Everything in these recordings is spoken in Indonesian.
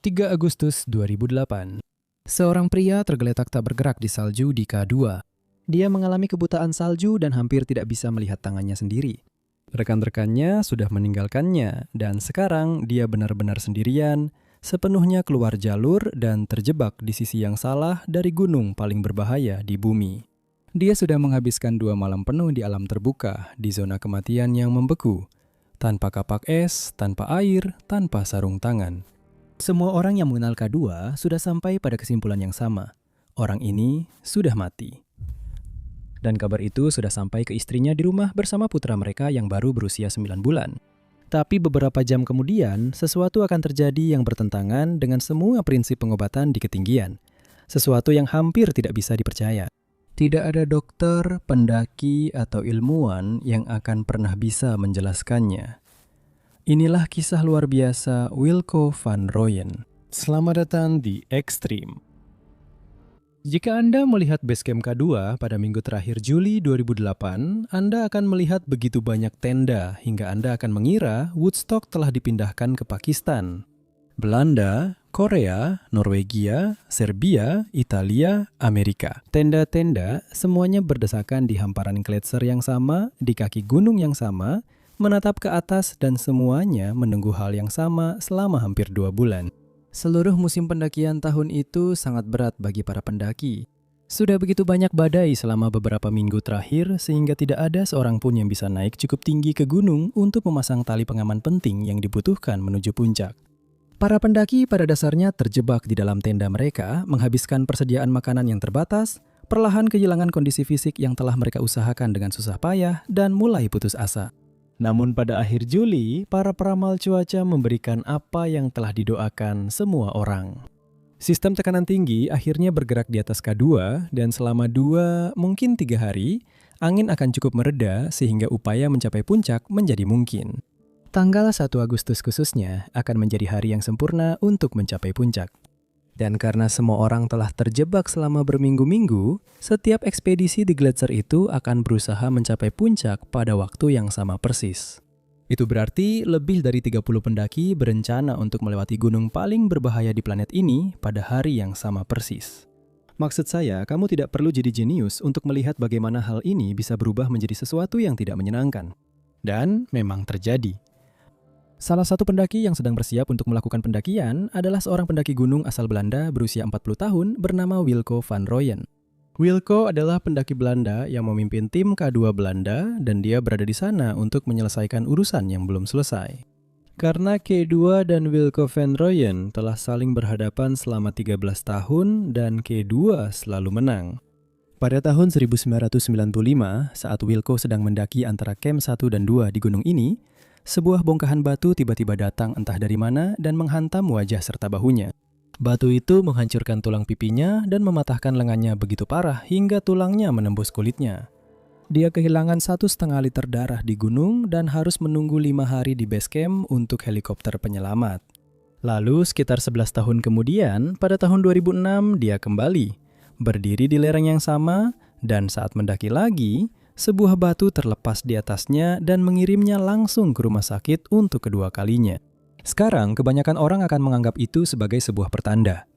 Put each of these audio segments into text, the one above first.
3 Agustus 2008. Seorang pria tergeletak tak bergerak di salju di K2. Dia mengalami kebutaan salju dan hampir tidak bisa melihat tangannya sendiri. Rekan-rekannya sudah meninggalkannya dan sekarang dia benar-benar sendirian, sepenuhnya keluar jalur dan terjebak di sisi yang salah dari gunung paling berbahaya di bumi. Dia sudah menghabiskan 2 malam penuh di alam terbuka, di zona kematian yang membeku. Tanpa kapak es, tanpa air, tanpa sarung tangan. Semua orang yang mengenal K2 sudah sampai pada kesimpulan yang sama. Orang ini sudah mati. Dan kabar itu sudah sampai ke istrinya di rumah bersama putra mereka yang baru berusia 9 bulan. Tapi beberapa jam kemudian, sesuatu akan terjadi yang bertentangan dengan semua prinsip pengobatan di ketinggian. Sesuatu yang hampir tidak bisa dipercaya. Tidak ada dokter, pendaki, atau ilmuwan yang akan pernah bisa menjelaskannya. Inilah kisah luar biasa Wilco van Rooyen. Selamat datang di Ekstrim. Jika Anda melihat Basecamp K2 pada minggu terakhir Juli 2008, Anda akan melihat begitu banyak tenda hingga Anda akan mengira Woodstock telah dipindahkan ke Pakistan, Belanda, Korea, Norwegia, Serbia, Italia, Amerika. Tenda-tenda semuanya berdesakan di hamparan gletser yang sama, di kaki gunung yang sama, menatap ke atas dan semuanya menunggu hal yang sama selama hampir 2 bulan. Seluruh musim pendakian tahun itu sangat berat bagi para pendaki. Sudah begitu banyak badai selama beberapa minggu terakhir sehingga tidak ada seorang pun yang bisa naik cukup tinggi ke gunung untuk memasang tali pengaman penting yang dibutuhkan menuju puncak. Para pendaki pada dasarnya terjebak di dalam tenda mereka, menghabiskan persediaan makanan yang terbatas, perlahan kehilangan kondisi fisik yang telah mereka usahakan dengan susah payah, dan mulai putus asa. Namun pada akhir Juli, para peramal cuaca memberikan apa yang telah didoakan semua orang. Sistem tekanan tinggi akhirnya bergerak di atas K2 dan selama 2, mungkin 3 hari, angin akan cukup mereda sehingga upaya mencapai puncak menjadi mungkin. Tanggal 1 Agustus khususnya akan menjadi hari yang sempurna untuk mencapai puncak. Dan karena semua orang telah terjebak selama berminggu-minggu, setiap ekspedisi di gletser itu akan berusaha mencapai puncak pada waktu yang sama persis. Itu berarti lebih dari 30 pendaki berencana untuk melewati gunung paling berbahaya di planet ini pada hari yang sama persis. Maksud saya, kamu tidak perlu jadi jenius untuk melihat bagaimana hal ini bisa berubah menjadi sesuatu yang tidak menyenangkan. Dan memang terjadi. Salah satu pendaki yang sedang bersiap untuk melakukan pendakian adalah seorang pendaki gunung asal Belanda berusia 40 tahun bernama Wilco van Rooyen. Wilco adalah pendaki Belanda yang memimpin tim K2 Belanda dan dia berada di sana untuk menyelesaikan urusan yang belum selesai. Karena K2 dan Wilco van Rooyen telah saling berhadapan selama 13 tahun dan K2 selalu menang. Pada tahun 1995, saat Wilco sedang mendaki antara Camp 1 dan 2 di gunung ini, sebuah bongkahan batu tiba-tiba datang entah dari mana dan menghantam wajah serta bahunya. Batu itu menghancurkan tulang pipinya dan mematahkan lengannya begitu parah hingga tulangnya menembus kulitnya. Dia kehilangan 1,5 liter darah di gunung dan harus menunggu 5 hari di base camp untuk helikopter penyelamat. Lalu sekitar 11 tahun kemudian, pada tahun 2006 dia kembali, berdiri di lereng yang sama dan saat mendaki lagi, sebuah batu terlepas di atasnya dan mengirimnya langsung ke rumah sakit untuk kedua kalinya. Sekarang, kebanyakan orang akan menganggap itu sebagai sebuah pertanda.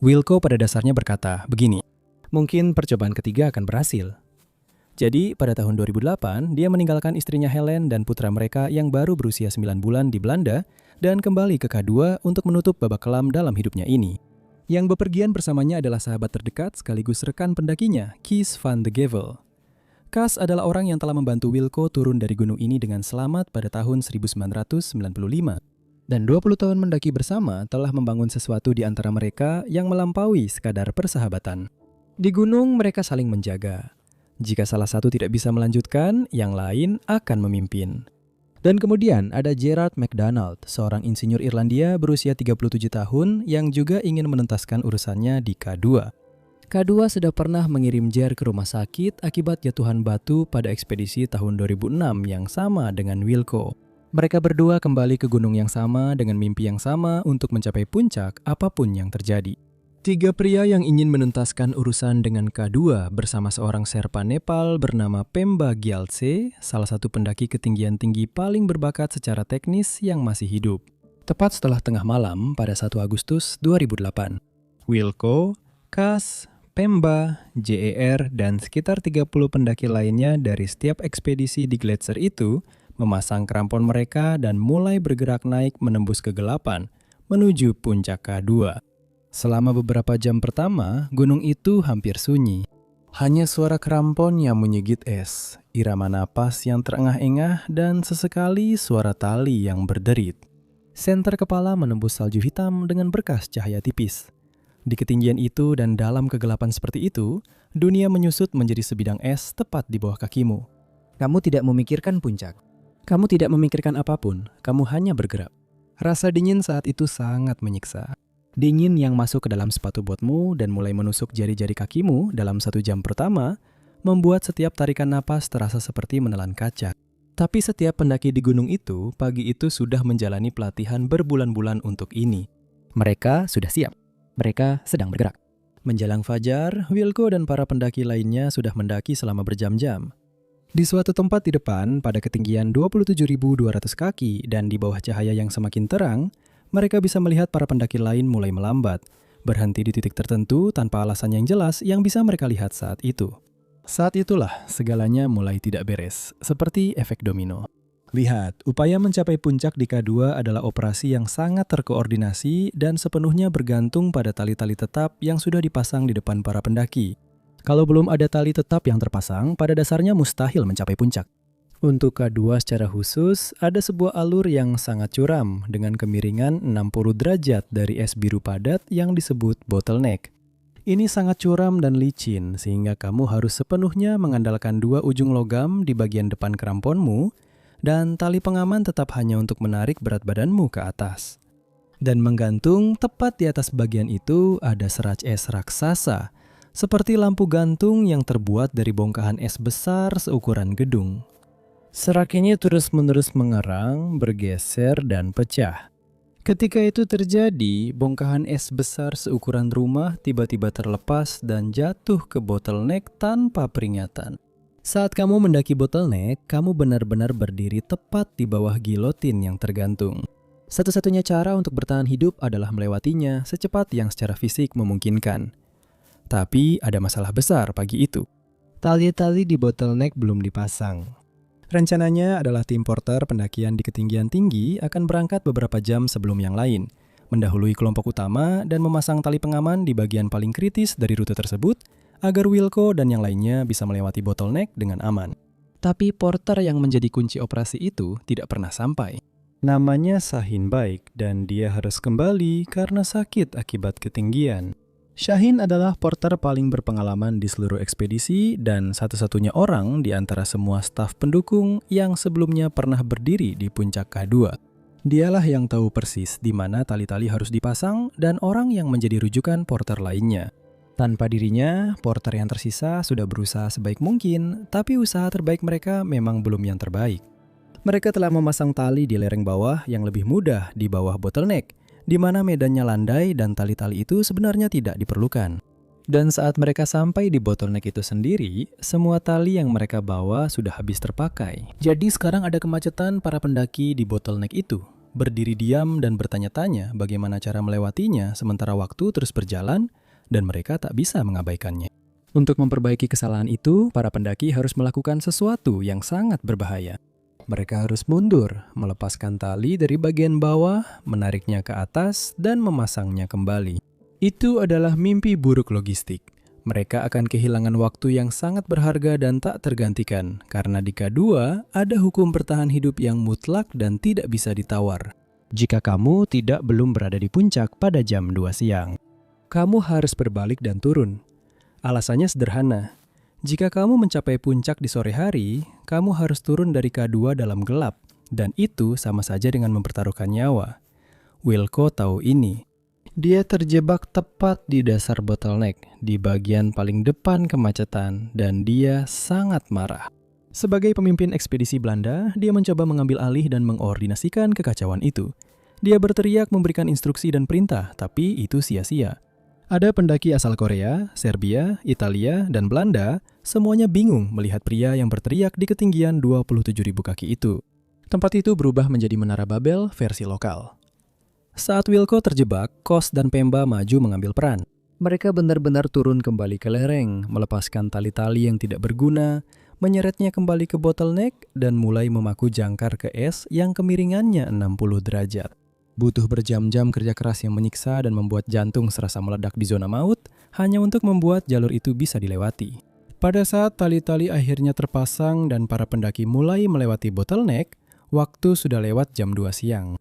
Wilco pada dasarnya berkata, begini, mungkin percobaan ketiga akan berhasil. Jadi, pada tahun 2008, dia meninggalkan istrinya Helen dan putra mereka yang baru berusia 9 bulan di Belanda dan kembali ke K2 untuk menutup babak kelam dalam hidupnya ini. Yang bepergian bersamanya adalah sahabat terdekat sekaligus rekan pendakinya, Kees van de Gevel. Kees adalah orang yang telah membantu Wilco turun dari gunung ini dengan selamat pada tahun 1995. Dan 20 tahun mendaki bersama telah membangun sesuatu di antara mereka yang melampaui sekadar persahabatan. Di gunung mereka saling menjaga. Jika salah satu tidak bisa melanjutkan, yang lain akan memimpin. Dan kemudian ada Gerard MacDonald, seorang insinyur Irlandia berusia 37 tahun yang juga ingin menuntaskan urusannya di K2. K2 sudah pernah mengirim Jer ke rumah sakit akibat jatuhan batu pada ekspedisi tahun 2006 yang sama dengan Wilco. Mereka berdua kembali ke gunung yang sama dengan mimpi yang sama untuk mencapai puncak apapun yang terjadi. 3 pria yang ingin menuntaskan urusan dengan K2 bersama seorang Sherpa Nepal bernama Pemba Gyaltse, salah satu pendaki ketinggian tinggi paling berbakat secara teknis yang masih hidup. Tepat setelah tengah malam pada 1 Agustus 2008, Wilco, Kas, Pemba, JER, dan sekitar 30 pendaki lainnya dari setiap ekspedisi di gletser itu memasang krampon mereka dan mulai bergerak naik menembus kegelapan menuju puncak K2. Selama beberapa jam pertama, gunung itu hampir sunyi. Hanya suara krampon yang menyigit es, irama napas yang terengah-engah, dan sesekali suara tali yang berderit. Senter kepala menembus salju hitam dengan berkas cahaya tipis. Di ketinggian itu dan dalam kegelapan seperti itu, dunia menyusut menjadi sebidang es tepat di bawah kakimu. Kamu tidak memikirkan puncak. Kamu tidak memikirkan apapun, kamu hanya bergerak. Rasa dingin saat itu sangat menyiksa. Dingin yang masuk ke dalam sepatu botmu dan mulai menusuk jari-jari kakimu dalam 1 jam pertama, membuat setiap tarikan napas terasa seperti menelan kaca. Tapi setiap pendaki di gunung itu, pagi itu sudah menjalani pelatihan berbulan-bulan untuk ini. Mereka sudah siap. Mereka sedang bergerak. Menjelang fajar, Wilco dan para pendaki lainnya sudah mendaki selama berjam-jam. Di suatu tempat di depan, pada ketinggian 27.200 kaki dan di bawah cahaya yang semakin terang, mereka bisa melihat para pendaki lain mulai melambat, berhenti di titik tertentu tanpa alasan yang jelas yang bisa mereka lihat saat itu. Saat itulah segalanya mulai tidak beres, seperti efek domino. Lihat, upaya mencapai puncak di K2 adalah operasi yang sangat terkoordinasi dan sepenuhnya bergantung pada tali-tali tetap yang sudah dipasang di depan para pendaki. Kalau belum ada tali tetap yang terpasang, pada dasarnya mustahil mencapai puncak. Untuk K2 secara khusus, ada sebuah alur yang sangat curam dengan kemiringan 60 derajat dari es biru padat yang disebut bottleneck. Ini sangat curam dan licin sehingga kamu harus sepenuhnya mengandalkan 2 ujung logam di bagian depan kramponmu dan tali pengaman tetap hanya untuk menarik berat badanmu ke atas. Dan menggantung tepat di atas bagian itu ada serat es raksasa, seperti lampu gantung yang terbuat dari bongkahan es besar seukuran gedung. Serak ini terus-menerus mengerang, bergeser, dan pecah. Ketika itu terjadi, bongkahan es besar seukuran rumah tiba-tiba terlepas dan jatuh ke bottleneck tanpa peringatan. Saat kamu mendaki bottleneck, kamu benar-benar berdiri tepat di bawah gilotin yang tergantung. Satu-satunya cara untuk bertahan hidup adalah melewatinya secepat yang secara fisik memungkinkan. Tapi ada masalah besar pagi itu. Tali-tali di bottleneck belum dipasang. Rencananya adalah tim porter pendakian di ketinggian tinggi akan berangkat beberapa jam sebelum yang lain, mendahului kelompok utama dan memasang tali pengaman di bagian paling kritis dari rute tersebut agar Wilco dan yang lainnya bisa melewati bottleneck dengan aman. Tapi porter yang menjadi kunci operasi itu tidak pernah sampai. Namanya Shahin Baik dan dia harus kembali karena sakit akibat ketinggian. Shahin adalah porter paling berpengalaman di seluruh ekspedisi dan satu-satunya orang di antara semua staf pendukung yang sebelumnya pernah berdiri di puncak K2. Dialah yang tahu persis di mana tali-tali harus dipasang dan orang yang menjadi rujukan porter lainnya. Tanpa dirinya, porter yang tersisa sudah berusaha sebaik mungkin, tapi usaha terbaik mereka memang belum yang terbaik. Mereka telah memasang tali di lereng bawah yang lebih mudah di bawah bottleneck, di mana medannya landai dan tali-tali itu sebenarnya tidak diperlukan. Dan saat mereka sampai di bottleneck itu sendiri, semua tali yang mereka bawa sudah habis terpakai. Jadi sekarang ada kemacetan para pendaki di bottleneck itu, berdiri diam dan bertanya-tanya bagaimana cara melewatinya sementara waktu terus berjalan dan mereka tak bisa mengabaikannya. Untuk memperbaiki kesalahan itu, para pendaki harus melakukan sesuatu yang sangat berbahaya. Mereka harus mundur, melepaskan tali dari bagian bawah, menariknya ke atas, dan memasangnya kembali. Itu adalah mimpi buruk logistik. Mereka akan kehilangan waktu yang sangat berharga dan tak tergantikan, karena di K2 ada hukum bertahan hidup yang mutlak dan tidak bisa ditawar. Jika kamu belum berada di puncak pada jam 2 siang, kamu harus berbalik dan turun. Alasannya sederhana. Jika kamu mencapai puncak di sore hari, kamu harus turun dari K2 dalam gelap, dan itu sama saja dengan mempertaruhkan nyawa. Wilco tahu ini. Dia terjebak tepat di dasar bottleneck, di bagian paling depan kemacetan, dan dia sangat marah. Sebagai pemimpin ekspedisi Belanda, dia mencoba mengambil alih dan mengordinasikan kekacauan itu. Dia berteriak memberikan instruksi dan perintah, tapi itu sia-sia. Ada pendaki asal Korea, Serbia, Italia, dan Belanda, semuanya bingung melihat pria yang berteriak di ketinggian 27.000 kaki itu. Tempat itu berubah menjadi Menara Babel versi lokal. Saat Wilco terjebak, Kos dan Pemba maju mengambil peran. Mereka benar-benar turun kembali ke lereng, melepaskan tali-tali yang tidak berguna, menyeretnya kembali ke bottleneck, dan mulai memaku jangkar ke es yang kemiringannya 60 derajat. Butuh berjam-jam kerja keras yang menyiksa dan membuat jantung serasa meledak di zona maut, hanya untuk membuat jalur itu bisa dilewati. Pada saat tali-tali akhirnya terpasang dan para pendaki mulai melewati bottleneck, waktu sudah lewat jam 2 siang.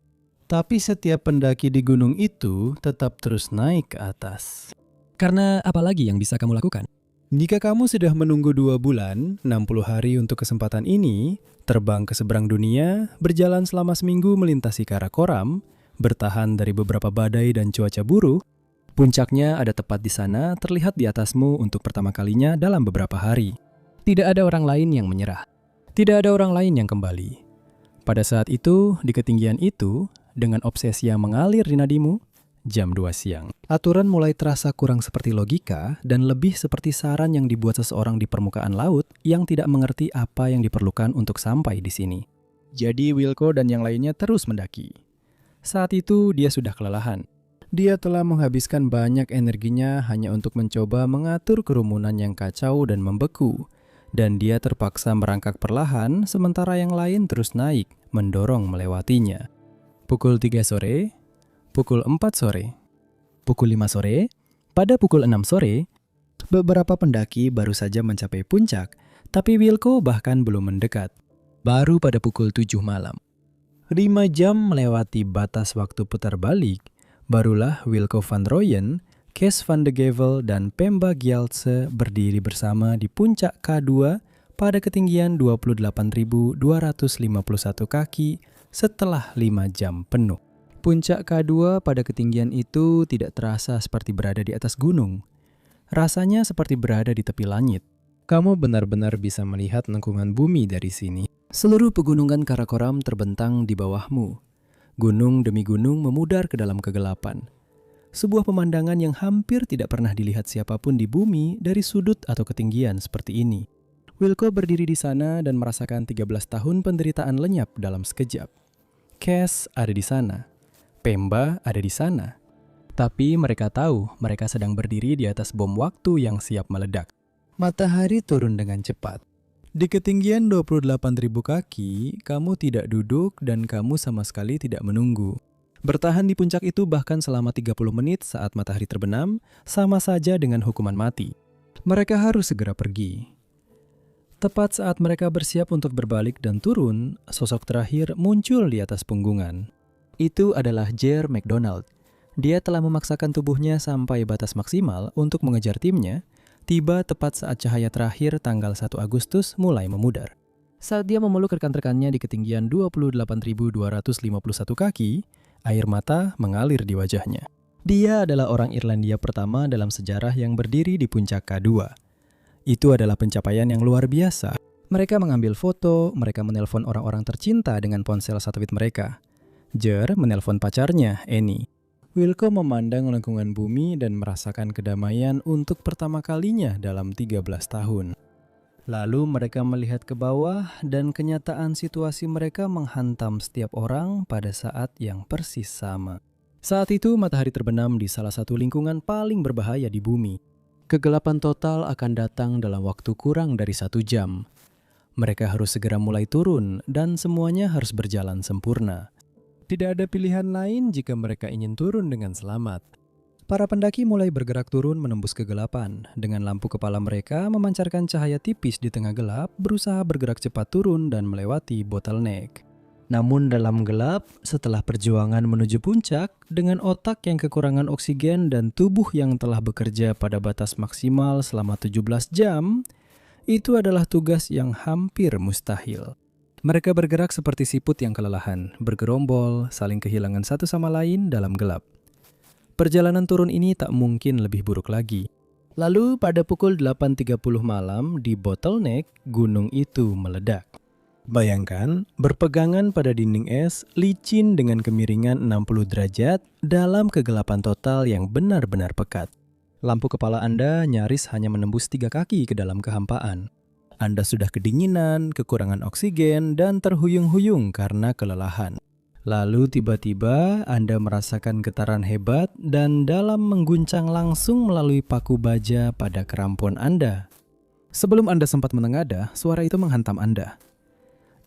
Tapi setiap pendaki di gunung itu tetap terus naik ke atas. Karena apa lagi yang bisa kamu lakukan? Jika kamu sudah menunggu 2 bulan, 60 hari untuk kesempatan ini, terbang ke seberang dunia, berjalan selama seminggu melintasi Karakoram, bertahan dari beberapa badai dan cuaca buruk, puncaknya ada tepat di sana terlihat di atasmu untuk pertama kalinya dalam beberapa hari. Tidak ada orang lain yang menyerah. Tidak ada orang lain yang kembali. Pada saat itu, di ketinggian itu, dengan obsesi yang mengalir di nadimu, jam 2 siang. Aturan mulai terasa kurang seperti logika dan lebih seperti saran yang dibuat seseorang di permukaan laut yang tidak mengerti apa yang diperlukan untuk sampai di sini. Jadi Wilco dan yang lainnya terus mendaki. Saat itu dia sudah kelelahan. Dia telah menghabiskan banyak energinya hanya untuk mencoba mengatur kerumunan yang kacau dan membeku. Dan dia terpaksa merangkak perlahan sementara yang lain terus naik, mendorong melewatinya. Pukul 3 sore, pukul 4 sore, pukul 5 sore, pada pukul 6 sore, beberapa pendaki baru saja mencapai puncak, tapi Wilco bahkan belum mendekat. Baru pada pukul 7 malam. 5 jam melewati batas waktu putar balik, barulah Wilco van Rooyen, Kees van de Gevel, dan Pemba Gjeldse berdiri bersama di puncak K2 pada ketinggian 28.251 kaki setelah 5 jam penuh. Puncak K2 pada ketinggian itu tidak terasa seperti berada di atas gunung. Rasanya seperti berada di tepi langit. Kamu benar-benar bisa melihat lengkungan bumi dari sini. Seluruh pegunungan Karakoram terbentang di bawahmu. Gunung demi gunung memudar ke dalam kegelapan. Sebuah pemandangan yang hampir tidak pernah dilihat siapapun di bumi dari sudut atau ketinggian seperti ini. Wilco berdiri di sana dan merasakan 13 tahun penderitaan lenyap dalam sekejap. Kees ada di sana. Pemba ada di sana. Tapi mereka tahu mereka sedang berdiri di atas bom waktu yang siap meledak. Matahari turun dengan cepat. Di ketinggian 28.000 kaki, kamu tidak duduk dan kamu sama sekali tidak menunggu. Bertahan di puncak itu bahkan selama 30 menit saat matahari terbenam, sama saja dengan hukuman mati. Mereka harus segera pergi. Tepat saat mereka bersiap untuk berbalik dan turun, sosok terakhir muncul di atas punggungan. Itu adalah Jer McDonald. Dia telah memaksakan tubuhnya sampai batas maksimal untuk mengejar timnya, tiba tepat saat cahaya terakhir tanggal 1 Agustus mulai memudar. Saat dia memeluk rekan-rekannya di ketinggian 28.251 kaki, air mata mengalir di wajahnya. Dia adalah orang Irlandia pertama dalam sejarah yang berdiri di puncak K2. Itu adalah pencapaian yang luar biasa. Mereka mengambil foto, mereka menelpon orang-orang tercinta dengan ponsel satelit mereka. Jer menelpon pacarnya, Annie. Wilco memandang lengkungan bumi dan merasakan kedamaian untuk pertama kalinya dalam 13 tahun. Lalu mereka melihat ke bawah dan kenyataan situasi mereka menghantam setiap orang pada saat yang persis sama. Saat itu matahari terbenam di salah satu lingkungan paling berbahaya di bumi. Kegelapan total akan datang dalam waktu kurang dari 1 jam. Mereka harus segera mulai turun dan semuanya harus berjalan sempurna. Tidak ada pilihan lain jika mereka ingin turun dengan selamat. Para pendaki mulai bergerak turun menembus kegelapan. Dengan lampu kepala mereka memancarkan cahaya tipis di tengah gelap, berusaha bergerak cepat turun dan melewati bottleneck. Namun dalam gelap, setelah perjuangan menuju puncak, dengan otak yang kekurangan oksigen dan tubuh yang telah bekerja pada batas maksimal selama 17 jam, itu adalah tugas yang hampir mustahil. Mereka bergerak seperti siput yang kelelahan, bergerombol, saling kehilangan satu sama lain dalam gelap. Perjalanan turun ini tak mungkin lebih buruk lagi. Lalu pada pukul 8.30 malam di bottleneck, gunung itu meledak. Bayangkan, berpegangan pada dinding es, licin dengan kemiringan 60 derajat dalam kegelapan total yang benar-benar pekat. Lampu kepala Anda nyaris hanya menembus 3 kaki ke dalam kehampaan. Anda sudah kedinginan, kekurangan oksigen, dan terhuyung-huyung karena kelelahan. Lalu tiba-tiba Anda merasakan getaran hebat dan dalam mengguncang langsung melalui paku baja pada krampon Anda. Sebelum Anda sempat menengadah, suara itu menghantam Anda.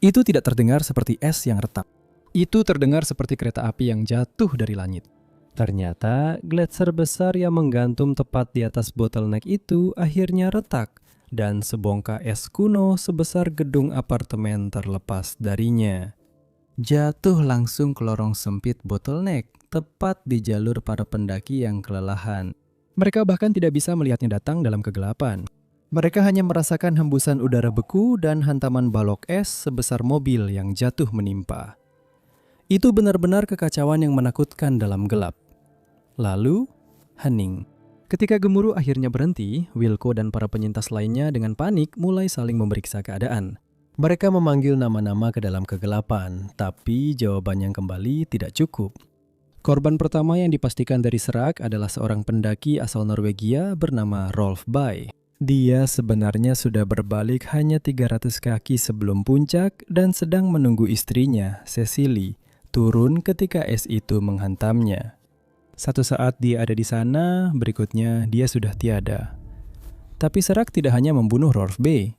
Itu tidak terdengar seperti es yang retak. Itu terdengar seperti kereta api yang jatuh dari langit. Ternyata gletser besar yang menggantung tepat di atas bottleneck itu akhirnya retak dan sebongkah es kuno sebesar gedung apartemen terlepas darinya. Jatuh langsung ke lorong sempit bottleneck, tepat di jalur para pendaki yang kelelahan. Mereka bahkan tidak bisa melihatnya datang dalam kegelapan. Mereka hanya merasakan hembusan udara beku dan hantaman balok es sebesar mobil yang jatuh menimpa. Itu benar-benar kekacauan yang menakutkan dalam gelap. Lalu, hening. Ketika gemuruh akhirnya berhenti, Wilco dan para penyintas lainnya dengan panik mulai saling memeriksa keadaan. Mereka memanggil nama-nama ke dalam kegelapan, tapi jawaban yang kembali tidak cukup. Korban pertama yang dipastikan dari serak adalah seorang pendaki asal Norwegia bernama Rolf Bay. Dia sebenarnya sudah berbalik hanya 300 kaki sebelum puncak dan sedang menunggu istrinya, Cecily, turun ketika es itu menghantamnya. Satu saat dia ada di sana, berikutnya dia sudah tiada. Tapi serak tidak hanya membunuh Rolf Bay.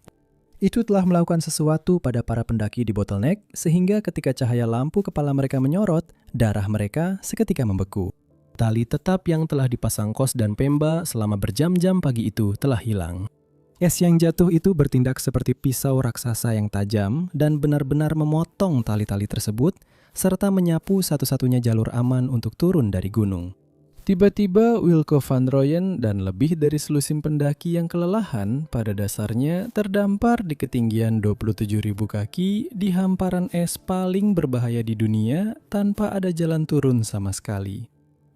Itu telah melakukan sesuatu pada para pendaki di bottleneck sehingga ketika cahaya lampu kepala mereka menyorot, darah mereka seketika membeku. Tali tetap yang telah dipasang Kos dan Pemba selama berjam-jam pagi itu telah hilang. Es yang jatuh itu bertindak seperti pisau raksasa yang tajam dan benar-benar memotong tali-tali tersebut serta menyapu satu-satunya jalur aman untuk turun dari gunung. Tiba-tiba Wilco van Rooyen dan lebih dari selusin pendaki yang kelelahan pada dasarnya terdampar di ketinggian 27.000 kaki di hamparan es paling berbahaya di dunia tanpa ada jalan turun sama sekali.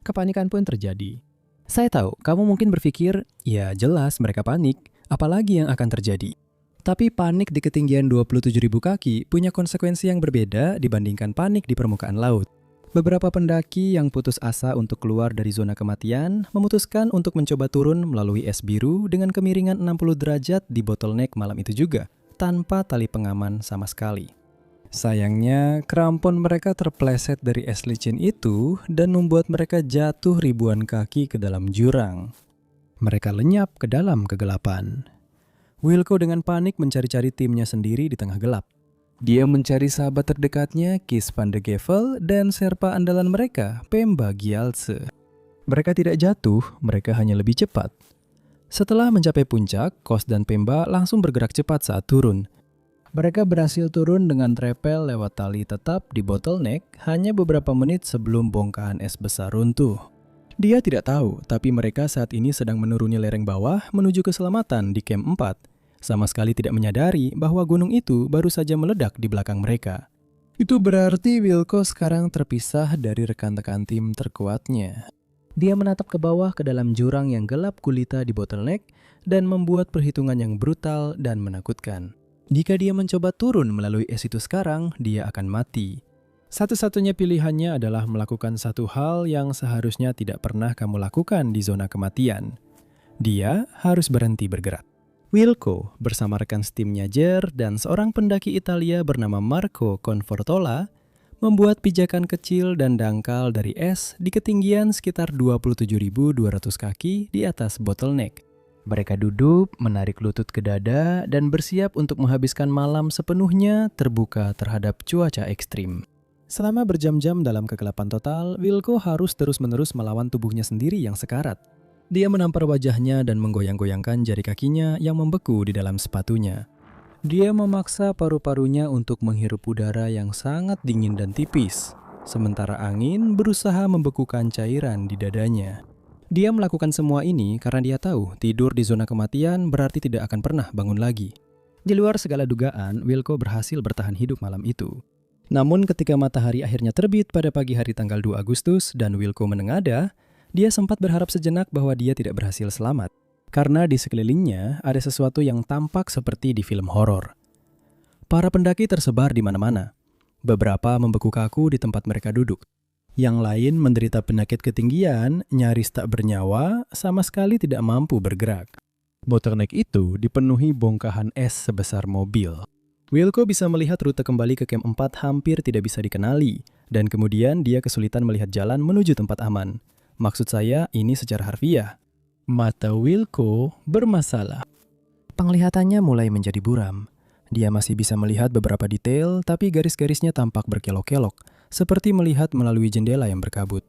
Kepanikan pun terjadi. Saya tahu, kamu mungkin berpikir, ya jelas mereka panik, apalagi yang akan terjadi. Tapi panik di ketinggian 27.000 kaki punya konsekuensi yang berbeda dibandingkan panik di permukaan laut. Beberapa pendaki yang putus asa untuk keluar dari zona kematian memutuskan untuk mencoba turun melalui es biru dengan kemiringan 60 derajat di bottleneck malam itu juga, tanpa tali pengaman sama sekali. Sayangnya, krampon mereka terpleset dari es licin itu dan membuat mereka jatuh ribuan kaki ke dalam jurang. Mereka lenyap ke dalam kegelapan. Wilco dengan panik mencari-cari timnya sendiri di tengah gelap. Dia mencari sahabat terdekatnya, Kees van de Gevel, dan serpa andalan mereka, Pemba Gjeldse. Mereka tidak jatuh, mereka hanya lebih cepat. Setelah mencapai puncak, Kos dan Pemba langsung bergerak cepat saat turun. Mereka berhasil turun dengan trepel lewat tali tetap di bottleneck hanya beberapa menit sebelum bongkahan es besar runtuh. Dia tidak tahu, tapi mereka saat ini sedang menuruni lereng bawah menuju keselamatan di Camp 4. Sama sekali tidak menyadari bahwa gunung itu baru saja meledak di belakang mereka. Itu berarti Wilco sekarang terpisah dari rekan-rekan tim terkuatnya. Dia menatap ke bawah ke dalam jurang yang gelap gulita di bottleneck dan membuat perhitungan yang brutal dan menakutkan. Jika dia mencoba turun melalui es itu sekarang, dia akan mati. Satu-satunya pilihannya adalah melakukan satu hal yang seharusnya tidak pernah kamu lakukan di zona kematian. Dia harus berhenti bergerak. Wilco bersama rekan setimnya Jer dan seorang pendaki Italia bernama Marco Confortola membuat pijakan kecil dan dangkal dari es di ketinggian sekitar 27.200 kaki di atas bottleneck. Mereka duduk, menarik lutut ke dada, dan bersiap untuk menghabiskan malam sepenuhnya terbuka terhadap cuaca ekstrim. Selama berjam-jam dalam kegelapan total, Wilco harus terus-menerus melawan tubuhnya sendiri yang sekarat. Dia menampar wajahnya dan menggoyang-goyangkan jari kakinya yang membeku di dalam sepatunya. Dia memaksa paru-parunya untuk menghirup udara yang sangat dingin dan tipis, sementara angin berusaha membekukan cairan di dadanya. Dia melakukan semua ini karena dia tahu tidur di zona kematian berarti tidak akan pernah bangun lagi. Di luar segala dugaan, Wilco berhasil bertahan hidup malam itu. Namun ketika matahari akhirnya terbit pada pagi hari tanggal 2 Agustus dan Wilco menengadah, dia sempat berharap sejenak bahwa dia tidak berhasil selamat, karena di sekelilingnya ada sesuatu yang tampak seperti di film horor. Para pendaki tersebar di mana-mana. Beberapa membeku kaku di tempat mereka duduk. Yang lain menderita penyakit ketinggian, nyaris tak bernyawa, sama sekali tidak mampu bergerak. Bottleneck itu dipenuhi bongkahan es sebesar mobil. Wilco bisa melihat rute kembali ke camp 4 hampir tidak bisa dikenali, dan kemudian dia kesulitan melihat jalan menuju tempat aman. Maksud saya, ini secara harfiah. Mata Wilco bermasalah. Penglihatannya mulai menjadi buram. Dia masih bisa melihat beberapa detail, tapi garis-garisnya tampak berkelok-kelok, seperti melihat melalui jendela yang berkabut.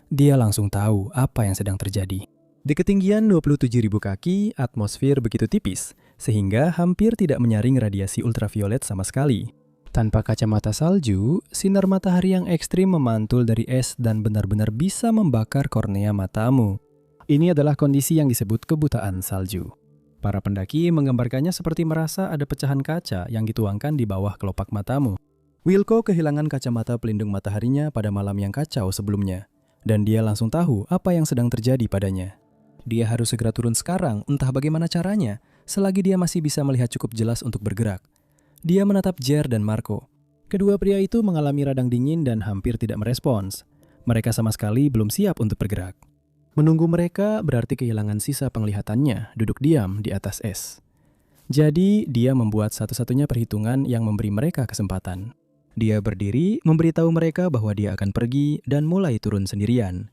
Dia langsung tahu apa yang sedang terjadi. Di ketinggian 27.000 kaki, atmosfer begitu tipis, sehingga hampir tidak menyaring radiasi ultraviolet sama sekali. Tanpa kacamata salju, sinar matahari yang ekstrim memantul dari es dan benar-benar bisa membakar kornea matamu. Ini adalah kondisi yang disebut kebutaan salju. Para pendaki menggambarkannya seperti merasa ada pecahan kaca yang dituangkan di bawah kelopak matamu. Wilco kehilangan kacamata pelindung mataharinya pada malam yang kacau sebelumnya, dan dia langsung tahu apa yang sedang terjadi padanya. Dia harus segera turun sekarang, entah bagaimana caranya, selagi dia masih bisa melihat cukup jelas untuk bergerak. Dia menatap Jer dan Marco. Kedua pria itu mengalami radang dingin dan hampir tidak merespons. Mereka sama sekali belum siap untuk bergerak. Menunggu mereka berarti kehilangan sisa penglihatannya, duduk diam di atas es. Jadi, dia membuat satu-satunya perhitungan yang memberi mereka kesempatan. Dia berdiri, memberitahu mereka bahwa dia akan pergi dan mulai turun sendirian.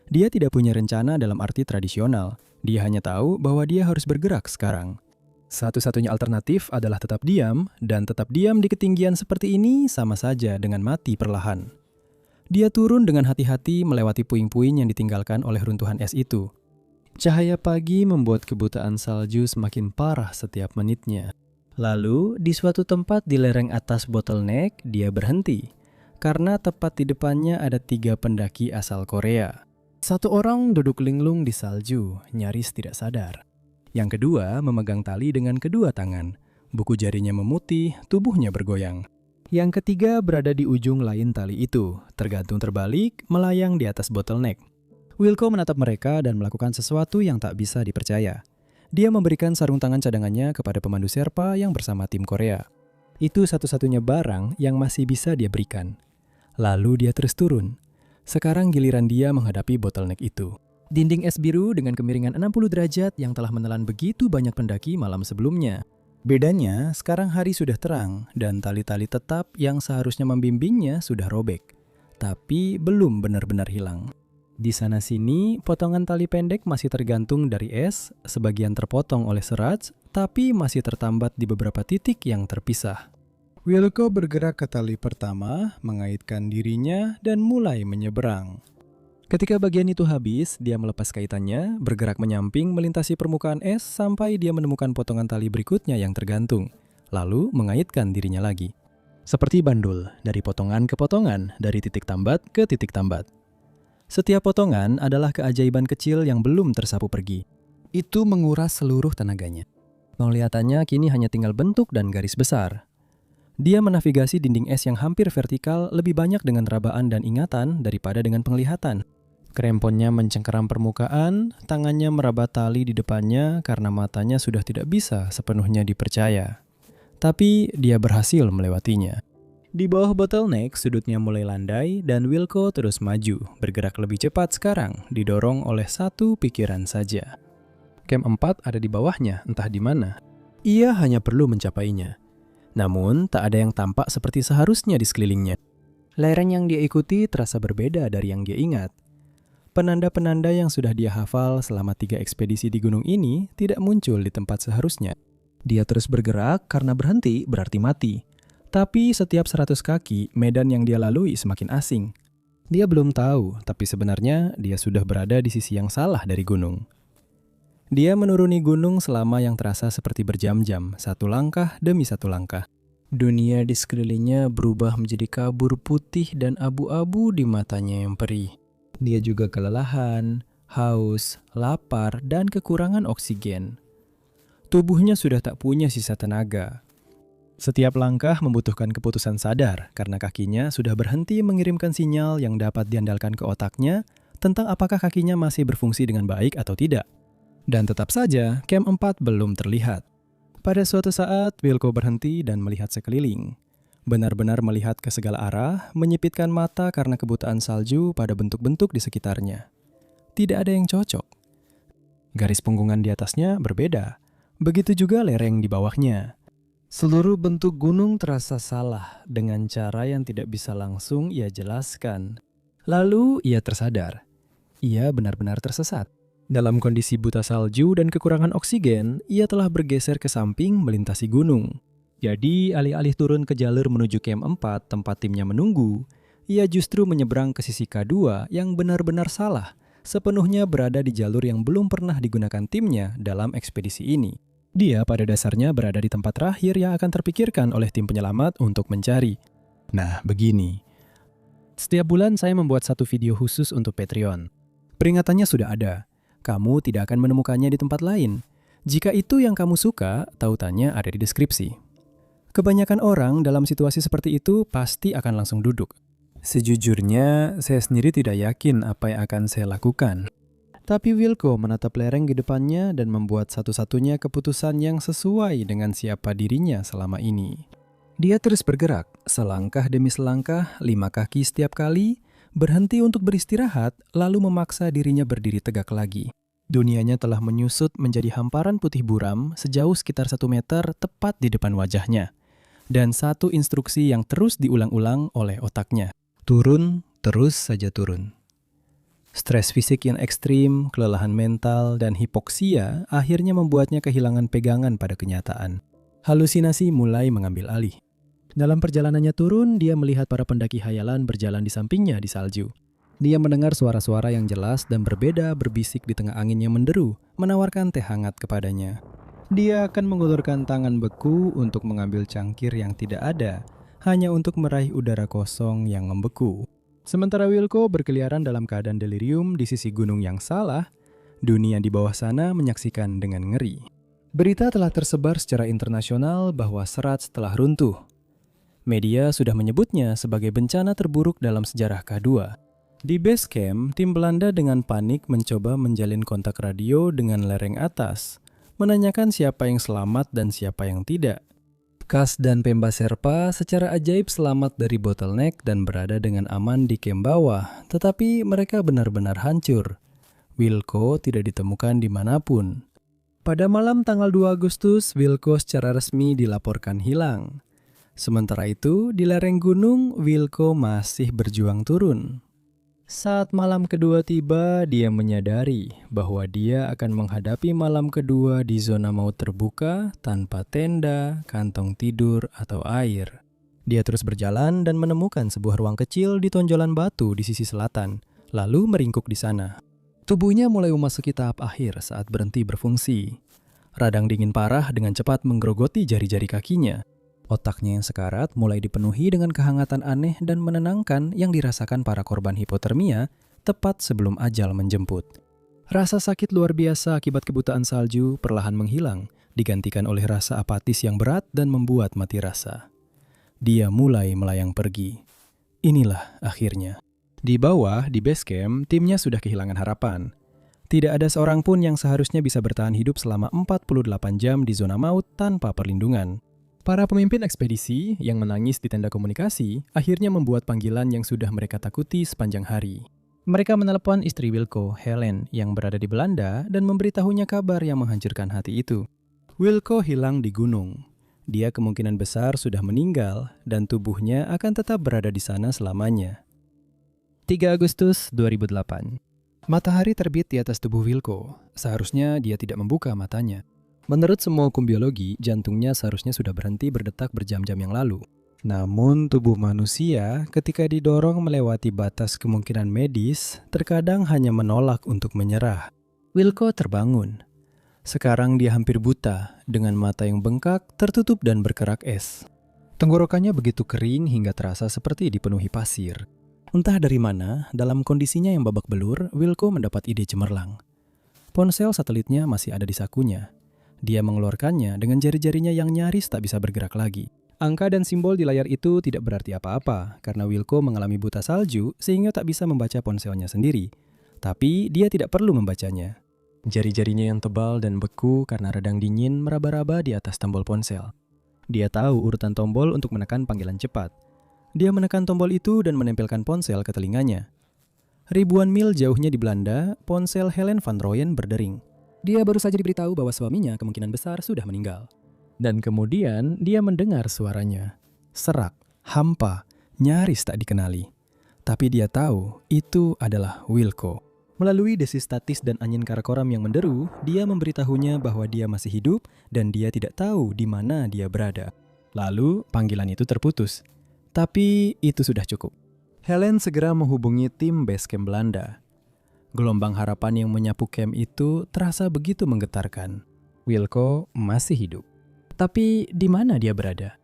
Dia tidak punya rencana dalam arti tradisional. Dia hanya tahu bahwa dia harus bergerak sekarang. Satu-satunya alternatif adalah tetap diam, dan tetap diam di ketinggian seperti ini sama saja dengan mati perlahan. Dia turun dengan hati-hati melewati puing-puing yang ditinggalkan oleh runtuhan es itu. Cahaya pagi membuat kebutaan salju semakin parah setiap menitnya. Lalu, di suatu tempat di lereng atas bottleneck, dia berhenti. Karena tepat di depannya ada 3 pendaki asal Korea. Satu orang duduk linglung di salju, nyaris tidak sadar. Yang kedua memegang tali dengan kedua tangan. Buku jarinya memutih, tubuhnya bergoyang. Yang ketiga berada di ujung lain tali itu, tergantung terbalik, melayang di atas bottleneck. Wilco menatap mereka dan melakukan sesuatu yang tak bisa dipercaya. Dia memberikan sarung tangan cadangannya kepada pemandu Sherpa yang bersama tim Korea. Itu satu-satunya barang yang masih bisa dia berikan. Lalu dia terus turun. Sekarang giliran dia menghadapi bottleneck itu. Dinding es biru dengan kemiringan 60 derajat yang telah menelan begitu banyak pendaki malam sebelumnya. Bedanya, sekarang hari sudah terang dan tali-tali tetap yang seharusnya membimbingnya sudah robek. Tapi belum benar-benar hilang. Di sana-sini, potongan tali pendek masih tergantung dari es, sebagian terpotong oleh serat, tapi masih tertambat di beberapa titik yang terpisah. Wilco bergerak ke tali pertama, mengaitkan dirinya, dan mulai menyeberang. Ketika bagian itu habis, dia melepas kaitannya, bergerak menyamping melintasi permukaan es sampai dia menemukan potongan tali berikutnya yang tergantung, lalu mengaitkan dirinya lagi. Seperti bandul, dari potongan ke potongan, dari titik tambat ke titik tambat. Setiap potongan adalah keajaiban kecil yang belum tersapu pergi. Itu menguras seluruh tenaganya. Penglihatannya kini hanya tinggal bentuk dan garis besar. Dia menavigasi dinding es yang hampir vertikal lebih banyak dengan rabaan dan ingatan daripada dengan penglihatan. Kremponnya mencengkeram permukaan, tangannya meraba tali di depannya karena matanya sudah tidak bisa sepenuhnya dipercaya. Tapi dia berhasil melewatinya. Di bawah bottleneck, sudutnya mulai landai dan Wilco terus maju, bergerak lebih cepat sekarang, didorong oleh satu pikiran saja. Camp 4 ada di bawahnya, entah di mana. Ia hanya perlu mencapainya. Namun, tak ada yang tampak seperti seharusnya di sekelilingnya. Lereng yang dia ikuti terasa berbeda dari yang dia ingat. Penanda-penanda yang sudah dia hafal selama 3 ekspedisi di gunung ini tidak muncul di tempat seharusnya. Dia terus bergerak karena berhenti berarti mati. Tapi setiap 100 kaki, medan yang dia lalui semakin asing. Dia belum tahu, tapi sebenarnya dia sudah berada di sisi yang salah dari gunung. Dia menuruni gunung selama yang terasa seperti berjam-jam, satu langkah demi satu langkah. Dunia di sekelilingnya berubah menjadi kabur putih dan abu-abu di matanya yang perih. Dia juga kelelahan, haus, lapar, dan kekurangan oksigen. Tubuhnya sudah tak punya sisa tenaga. Setiap langkah membutuhkan keputusan sadar karena kakinya sudah berhenti mengirimkan sinyal yang dapat diandalkan ke otaknya tentang apakah kakinya masih berfungsi dengan baik atau tidak. Dan tetap saja, Camp 4 belum terlihat. Pada suatu saat, Wilco berhenti dan melihat sekeliling. Benar-benar melihat ke segala arah, menyipitkan mata karena kebutaan salju pada bentuk-bentuk di sekitarnya. Tidak ada yang cocok. Garis punggungan di atasnya berbeda. Begitu juga lereng di bawahnya. Seluruh bentuk gunung terasa salah dengan cara yang tidak bisa langsung ia jelaskan. Lalu ia tersadar. Ia benar-benar tersesat. Dalam kondisi buta salju dan kekurangan oksigen, ia telah bergeser ke samping melintasi gunung. Jadi, alih-alih turun ke jalur menuju camp 4 tempat timnya menunggu, ia justru menyeberang ke sisi K2 yang benar-benar salah, sepenuhnya berada di jalur yang belum pernah digunakan timnya dalam ekspedisi ini. Dia pada dasarnya berada di tempat terakhir yang akan terpikirkan oleh tim penyelamat untuk mencari. Nah, begini. Setiap bulan saya membuat satu video khusus untuk Patreon. Peringatannya sudah ada. Kamu tidak akan menemukannya di tempat lain. Jika itu yang kamu suka, tautannya ada di deskripsi. Kebanyakan orang dalam situasi seperti itu pasti akan langsung duduk. Sejujurnya, saya sendiri tidak yakin apa yang akan saya lakukan. Tapi Wilco menatap lereng di depannya dan membuat satu-satunya keputusan yang sesuai dengan siapa dirinya selama ini. Dia terus bergerak, selangkah demi selangkah, 5 kaki setiap kali, berhenti untuk beristirahat, lalu memaksa dirinya berdiri tegak lagi. Dunianya telah menyusut menjadi hamparan putih buram sejauh sekitar 1 meter tepat di depan wajahnya. Dan satu instruksi yang terus diulang-ulang oleh otaknya. Turun, terus saja turun. Stres fisik yang ekstrim, kelelahan mental, dan hipoksia akhirnya membuatnya kehilangan pegangan pada kenyataan. Halusinasi mulai mengambil alih. Dalam perjalanannya turun, dia melihat para pendaki hayalan berjalan di sampingnya di salju. Dia mendengar suara-suara yang jelas dan berbeda berbisik di tengah angin yang menderu, menawarkan teh hangat kepadanya. Dia akan mengulurkan tangan beku untuk mengambil cangkir yang tidak ada, hanya untuk meraih udara kosong yang membeku. Sementara Wilco berkeliaran dalam keadaan delirium di sisi gunung yang salah, dunia di bawah sana menyaksikan dengan ngeri. Berita telah tersebar secara internasional bahwa Srats telah runtuh. Media sudah menyebutnya sebagai bencana terburuk dalam sejarah K2. Di base camp, tim Belanda dengan panik mencoba menjalin kontak radio dengan lereng atas, menanyakan siapa yang selamat dan siapa yang tidak. Kas dan Pemba Sherpa secara ajaib selamat dari bottleneck dan berada dengan aman di camp bawah, tetapi mereka benar-benar hancur. Wilco tidak ditemukan dimanapun. Pada malam tanggal 2 Agustus, Wilco secara resmi dilaporkan hilang. Sementara itu, di lereng gunung, Wilco masih berjuang turun. Saat malam kedua tiba, dia menyadari bahwa dia akan menghadapi malam kedua di zona maut terbuka tanpa tenda, kantong tidur, atau air. Dia terus berjalan dan menemukan sebuah ruang kecil di tonjolan batu di sisi selatan, lalu meringkuk di sana. Tubuhnya mulai memasuki tahap akhir saat berhenti berfungsi. Radang dingin parah dengan cepat menggerogoti jari-jari kakinya. Otaknya yang sekarat mulai dipenuhi dengan kehangatan aneh dan menenangkan yang dirasakan para korban hipotermia tepat sebelum ajal menjemput. Rasa sakit luar biasa akibat kebutaan salju perlahan menghilang, digantikan oleh rasa apatis yang berat dan membuat mati rasa. Dia mulai melayang pergi. Inilah akhirnya. Di bawah, di base camp, timnya sudah kehilangan harapan. Tidak ada seorang pun yang seharusnya bisa bertahan hidup selama 48 jam di zona maut tanpa perlindungan. Para pemimpin ekspedisi yang menangis di tenda komunikasi akhirnya membuat panggilan yang sudah mereka takuti sepanjang hari. Mereka menelepon istri Wilco, Helen, yang berada di Belanda dan memberitahunya kabar yang menghancurkan hati itu. Wilco hilang di gunung. Dia kemungkinan besar sudah meninggal dan tubuhnya akan tetap berada di sana selamanya. 3 Agustus 2008. Matahari terbit di atas tubuh Wilco. Seharusnya dia tidak membuka matanya. Menurut semua hukum biologi, jantungnya seharusnya sudah berhenti berdetak berjam-jam yang lalu. Namun tubuh manusia ketika didorong melewati batas kemungkinan medis, terkadang hanya menolak untuk menyerah. Wilco terbangun. Sekarang dia hampir buta, dengan mata yang bengkak, tertutup dan berkerak es. Tenggorokannya begitu kering hingga terasa seperti dipenuhi pasir. Entah dari mana, dalam kondisinya yang babak belur, Wilco mendapat ide cemerlang. Ponsel satelitnya masih ada di sakunya. Dia mengeluarkannya dengan jari-jarinya yang nyaris tak bisa bergerak lagi. Angka dan simbol di layar itu tidak berarti apa-apa, karena Wilco mengalami buta salju sehingga tak bisa membaca ponselnya sendiri. Tapi dia tidak perlu membacanya. Jari-jarinya yang tebal dan beku karena radang dingin meraba-raba di atas tombol ponsel. Dia tahu urutan tombol untuk menekan panggilan cepat. Dia menekan tombol itu dan menempelkan ponsel ke telinganya. Ribuan mil jauhnya di Belanda, ponsel Helen van Rooyen berdering. Dia baru saja diberitahu bahwa suaminya kemungkinan besar sudah meninggal. Dan kemudian dia mendengar suaranya. Serak, hampa, nyaris tak dikenali. Tapi dia tahu itu adalah Wilco. Melalui desis statis dan angin karakoram yang menderu, dia memberitahunya bahwa dia masih hidup dan dia tidak tahu di mana dia berada. Lalu panggilan itu terputus. Tapi itu sudah cukup. Helen segera menghubungi tim base camp Belanda. Gelombang harapan yang menyapu camp itu terasa begitu menggetarkan. Wilco masih hidup. Tapi di mana dia berada?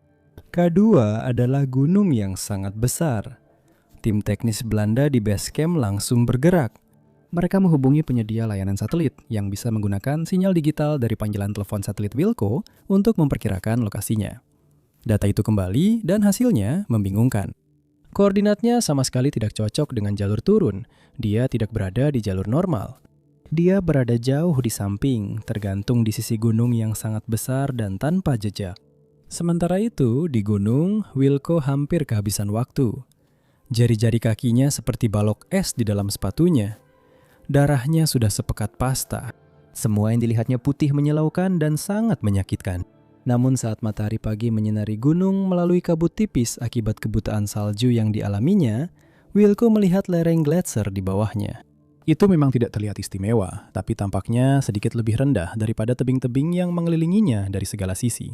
K2 adalah gunung yang sangat besar. Tim teknis Belanda di base camp langsung bergerak. Mereka menghubungi penyedia layanan satelit yang bisa menggunakan sinyal digital dari panggilan telepon satelit Wilco untuk memperkirakan lokasinya. Data itu kembali dan hasilnya membingungkan. Koordinatnya sama sekali tidak cocok dengan jalur turun. Dia tidak berada di jalur normal. Dia berada jauh di samping, tergantung di sisi gunung yang sangat besar dan tanpa jejak. Sementara itu, di gunung, Wilco hampir kehabisan waktu. Jari-jari kakinya seperti balok es di dalam sepatunya. Darahnya sudah sepekat pasta. Semua yang dilihatnya putih menyilaukan dan sangat menyakitkan. Namun saat matahari pagi menyinari gunung melalui kabut tipis akibat kebutaan salju yang dialaminya, Wilco melihat lereng gletser di bawahnya. Itu memang tidak terlihat istimewa, tapi tampaknya sedikit lebih rendah daripada tebing-tebing yang mengelilinginya dari segala sisi.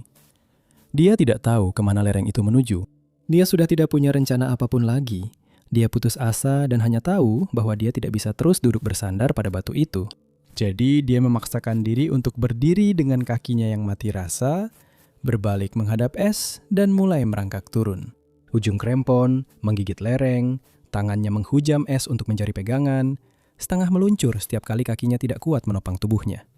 Dia tidak tahu kemana lereng itu menuju. Dia sudah tidak punya rencana apapun lagi. Dia putus asa dan hanya tahu bahwa dia tidak bisa terus duduk bersandar pada batu itu. Jadi dia memaksakan diri untuk berdiri dengan kakinya yang mati rasa, berbalik menghadap es, dan mulai merangkak turun. Ujung krempon, menggigit lereng, tangannya menghujam es untuk mencari pegangan, setengah meluncur setiap kali kakinya tidak kuat menopang tubuhnya.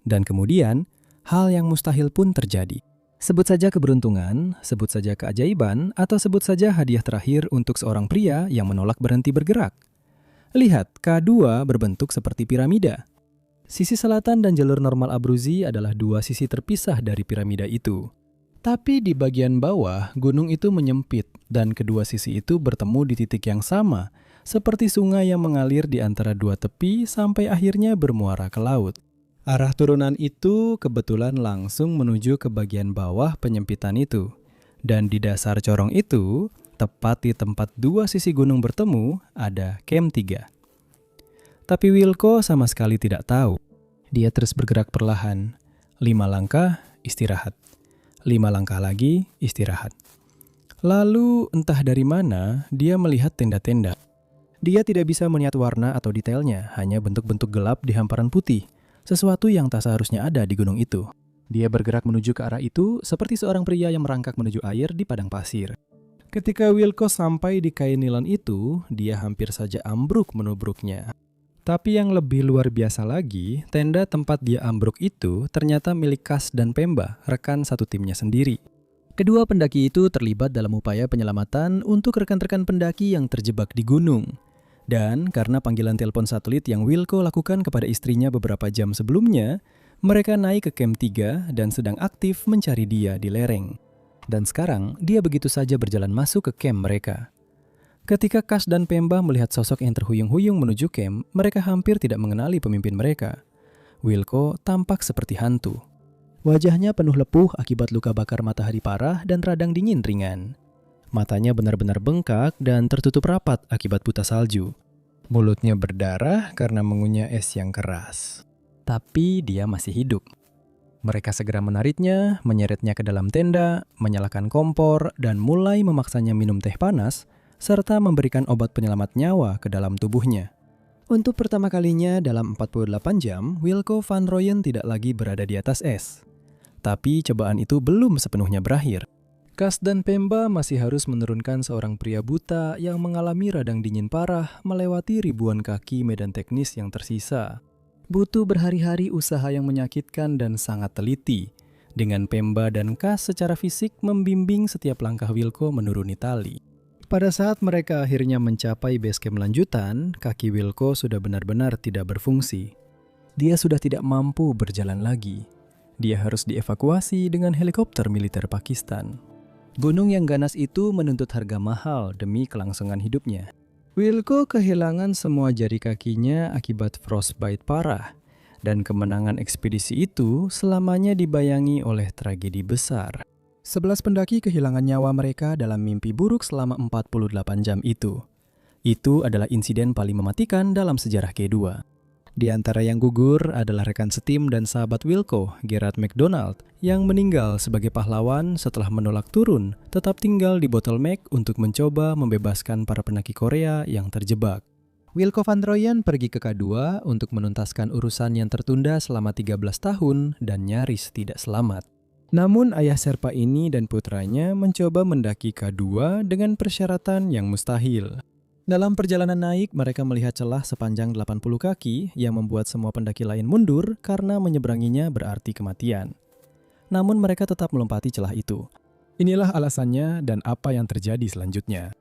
Dan kemudian, hal yang mustahil pun terjadi. Sebut saja keberuntungan, sebut saja keajaiban, atau sebut saja hadiah terakhir untuk seorang pria yang menolak berhenti bergerak. Lihat, K2 berbentuk seperti piramida. Sisi selatan dan jalur normal Abruzzi adalah dua sisi terpisah dari piramida itu. Tapi di bagian bawah, gunung itu menyempit, dan kedua sisi itu bertemu di titik yang sama, seperti sungai yang mengalir di antara dua tepi sampai akhirnya bermuara ke laut. Arah turunan itu kebetulan langsung menuju ke bagian bawah penyempitan itu. Dan di dasar corong itu, tepat di tempat dua sisi gunung bertemu, ada Camp 3. Tapi Wilco sama sekali tidak tahu. Dia terus bergerak perlahan. 5 langkah, istirahat. 5 langkah lagi, istirahat. Lalu entah dari mana, dia melihat tenda-tenda. Dia tidak bisa melihat warna atau detailnya, hanya bentuk-bentuk gelap di hamparan putih, sesuatu yang tak seharusnya ada di gunung itu. Dia bergerak menuju ke arah itu seperti seorang pria yang merangkak menuju air di padang pasir. Ketika Wilco sampai di kain nilon itu, dia hampir saja ambruk menubruknya. Tapi yang lebih luar biasa lagi, tenda tempat dia ambruk itu ternyata milik Kas dan Pemba, rekan satu timnya sendiri. Kedua pendaki itu terlibat dalam upaya penyelamatan untuk rekan-rekan pendaki yang terjebak di gunung. Dan karena panggilan telepon satelit yang Wilco lakukan kepada istrinya beberapa jam sebelumnya, mereka naik ke Camp 3 dan sedang aktif mencari dia di lereng. Dan sekarang, dia begitu saja berjalan masuk ke camp mereka. Ketika Kas dan Pemba melihat sosok yang terhuyung-huyung menuju camp, mereka hampir tidak mengenali pemimpin mereka. Wilco tampak seperti hantu. Wajahnya penuh lepuh akibat luka bakar matahari parah dan radang dingin ringan. Matanya benar-benar bengkak dan tertutup rapat akibat buta salju. Mulutnya berdarah karena mengunyah es yang keras. Tapi dia masih hidup. Mereka segera menariknya, menyeretnya ke dalam tenda, menyalakan kompor, dan mulai memaksanya minum teh panas, serta memberikan obat penyelamat nyawa ke dalam tubuhnya. Untuk pertama kalinya dalam 48 jam, Wilco van Rooyen tidak lagi berada di atas es. Tapi cobaan itu belum sepenuhnya berakhir. Kas dan Pemba masih harus menurunkan seorang pria buta yang mengalami radang dingin parah melewati ribuan kaki medan teknis yang tersisa. Butuh berhari-hari usaha yang menyakitkan dan sangat teliti, dengan Pemba dan Kas secara fisik membimbing setiap langkah Wilco menuruni tali. Pada saat mereka akhirnya mencapai base camp lanjutan, kaki Wilco sudah benar-benar tidak berfungsi. Dia sudah tidak mampu berjalan lagi. Dia harus dievakuasi dengan helikopter militer Pakistan. Gunung yang ganas itu menuntut harga mahal demi kelangsungan hidupnya. Wilco kehilangan semua jari kakinya akibat frostbite parah, Dan kemenangan ekspedisi itu selamanya dibayangi oleh tragedi besar. 11 pendaki kehilangan nyawa mereka dalam mimpi buruk selama 48 jam itu. Itu adalah insiden paling mematikan dalam sejarah K2. Di antara yang gugur adalah rekan setim dan sahabat Wilco, Gerard McDonald, yang meninggal sebagai pahlawan setelah menolak turun, tetap tinggal di Bottleneck untuk mencoba membebaskan para pendaki Korea yang terjebak. Wilco van Rooyen pergi ke K2 untuk menuntaskan urusan yang tertunda selama 13 tahun dan nyaris tidak selamat. Namun ayah Sherpa ini dan putranya mencoba mendaki K2 dengan persyaratan yang mustahil. Dalam perjalanan naik, mereka melihat celah sepanjang 80 kaki yang membuat semua pendaki lain mundur karena menyeberanginya berarti kematian. Namun mereka tetap melompati celah itu. Inilah alasannya dan apa yang terjadi selanjutnya.